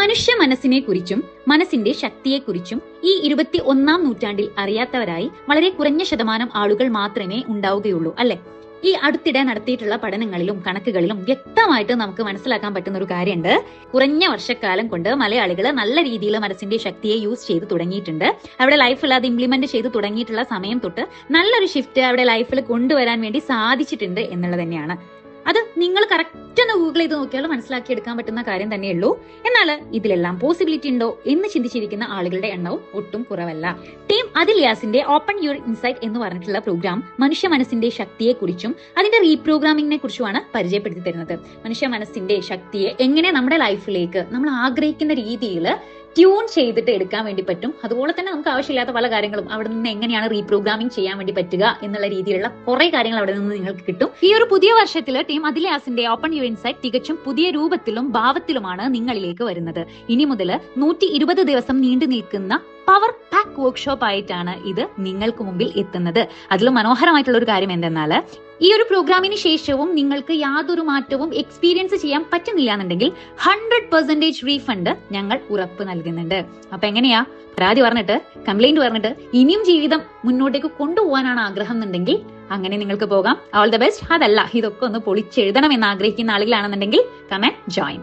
മനുഷ്യ മനസ്സിനെ കുറിച്ചും മനസ്സിന്റെ ശക്തിയെക്കുറിച്ചും ഈ 21-ാം നൂറ്റാണ്ടിൽ അറിയാത്തവരായി വളരെ കുറഞ്ഞ ശതമാനം ആളുകൾ മാത്രമേ ഉണ്ടാവുകയുള്ളൂ അല്ലെ? ഈ അടുത്തിടെ നടത്തിയിട്ടുള്ള പഠനങ്ങളിലും കണക്കുകളിലും വ്യക്തമായിട്ട് നമുക്ക് മനസ്സിലാക്കാൻ പറ്റുന്ന ഒരു കാര്യമുണ്ട്. കുറഞ്ഞ വർഷക്കാലം കൊണ്ട് മലയാളികൾ നല്ല രീതിയിൽ മനസ്സിന്റെ ശക്തിയെ യൂസ് ചെയ്ത് തുടങ്ങിയിട്ടുണ്ട്. അവിടെ ലൈഫിൽ അത് ഇംപ്ലിമെന്റ് ചെയ്ത് തുടങ്ങിയിട്ടുള്ള സമയം തൊട്ട് നല്ലൊരു ഷിഫ്റ്റ് അവിടെ ലൈഫിൽ കൊണ്ടുവരാൻ വേണ്ടി സാധിച്ചിട്ടുണ്ട് എന്നുള്ളത് തന്നെയാണ്. അത് നിങ്ങൾ കറക്റ്റ് ഒന്ന് ഗൂഗിൾ ചെയ്ത് നോക്കിയാൽ മനസ്സിലാക്കിയെടുക്കാൻ പറ്റുന്ന കാര്യം തന്നെയുള്ളൂ. എന്നാൽ ഇതിലെല്ലാം പോസിബിലിറ്റി ഉണ്ടോ എന്ന് ചിന്തിച്ചിരിക്കുന്ന ആളുകളുടെ എണ്ണവും ഒട്ടും കുറവല്ല. ടീം അദിൽ യാസിന്റെ ഓപ്പൺ യുവർ ഇൻസൈറ്റ് എന്ന് പറഞ്ഞിട്ടുള്ള പ്രോഗ്രാം മനുഷ്യ മനസ്സിന്റെ ശക്തിയെക്കുറിച്ചും അതിന്റെ റീപ്രോഗ്രാമിങ്ങിനെ കുറിച്ചുമാണ് പരിചയപ്പെടുത്തി തരുന്നത്. മനുഷ്യ മനസ്സിന്റെ ശക്തിയെ എങ്ങനെ നമ്മുടെ ലൈഫിലേക്ക് നമ്മൾ ആഗ്രഹിക്കുന്ന രീതിയിൽ ട്യൂൺ ചെയ്തിട്ട് എടുക്കാൻ വേണ്ടി പറ്റും. അതുപോലെ തന്നെ നമുക്ക് ആവശ്യമില്ലാത്ത പല കാര്യങ്ങളും അവിടെ നിന്ന് എങ്ങനെയാണ് റീപ്രോഗ്രാമിംഗ് ചെയ്യാൻ വേണ്ടി പറ്റുക എന്നുള്ള രീതിയിലുള്ള കുറെ കാര്യങ്ങൾ അവിടെ നിന്ന് നിങ്ങൾക്ക് കിട്ടും. ഈ ഒരു പുതിയ വർഷത്തിൽ ടീം അദിൽ യാസിന്റെ ഓപ്പൺ യുവർ ഇൻസൈറ്റ് തികച്ചും പുതിയ രൂപത്തിലും ഭാവത്തിലുമാണ് നിങ്ങളിലേക്ക് വരുന്നത്. ഇനി മുതൽ 120 ദിവസം നീണ്ടു നിൽക്കുന്ന പവർ പാക്ക് വർക്ക്ഷോപ്പ് ആയിട്ടാണ് ഇത് നിങ്ങൾക്ക് മുമ്പിൽ എത്തുന്നത്. അതിൽ മനോഹരമായിട്ടുള്ള ഒരു കാര്യം എന്തെന്നാൽ ഈ ഒരു പ്രോഗ്രാമിന് ശേഷവും നിങ്ങൾക്ക് യാതൊരു മാറ്റവും എക്സ്പീരിയൻസ് ചെയ്യാൻ പറ്റുന്നില്ല എന്നുണ്ടെങ്കിൽ 100% റീഫണ്ട് ഞങ്ങൾ ഉറപ്പ് നൽകുന്നുണ്ട്. അപ്പൊ എങ്ങനെയാ പരാതി പറഞ്ഞിട്ട് കംപ്ലൈന്റ് പറഞ്ഞിട്ട് ഇനിയും ജീവിതം മുന്നോട്ടേക്ക് കൊണ്ടുപോകാനാണ് ആഗ്രഹം എന്നുണ്ടെങ്കിൽ അങ്ങനെ നിങ്ങൾക്ക് പോകാം. All the best. അതല്ല ഇതൊക്കെ ഒന്ന് പൊളിച്ചെഴുതണം എന്ന് ആഗ്രഹിക്കുന്ന ആളുകളാണെന്നുണ്ടെങ്കിൽ കം ആൻഡ് ജോയിൻ.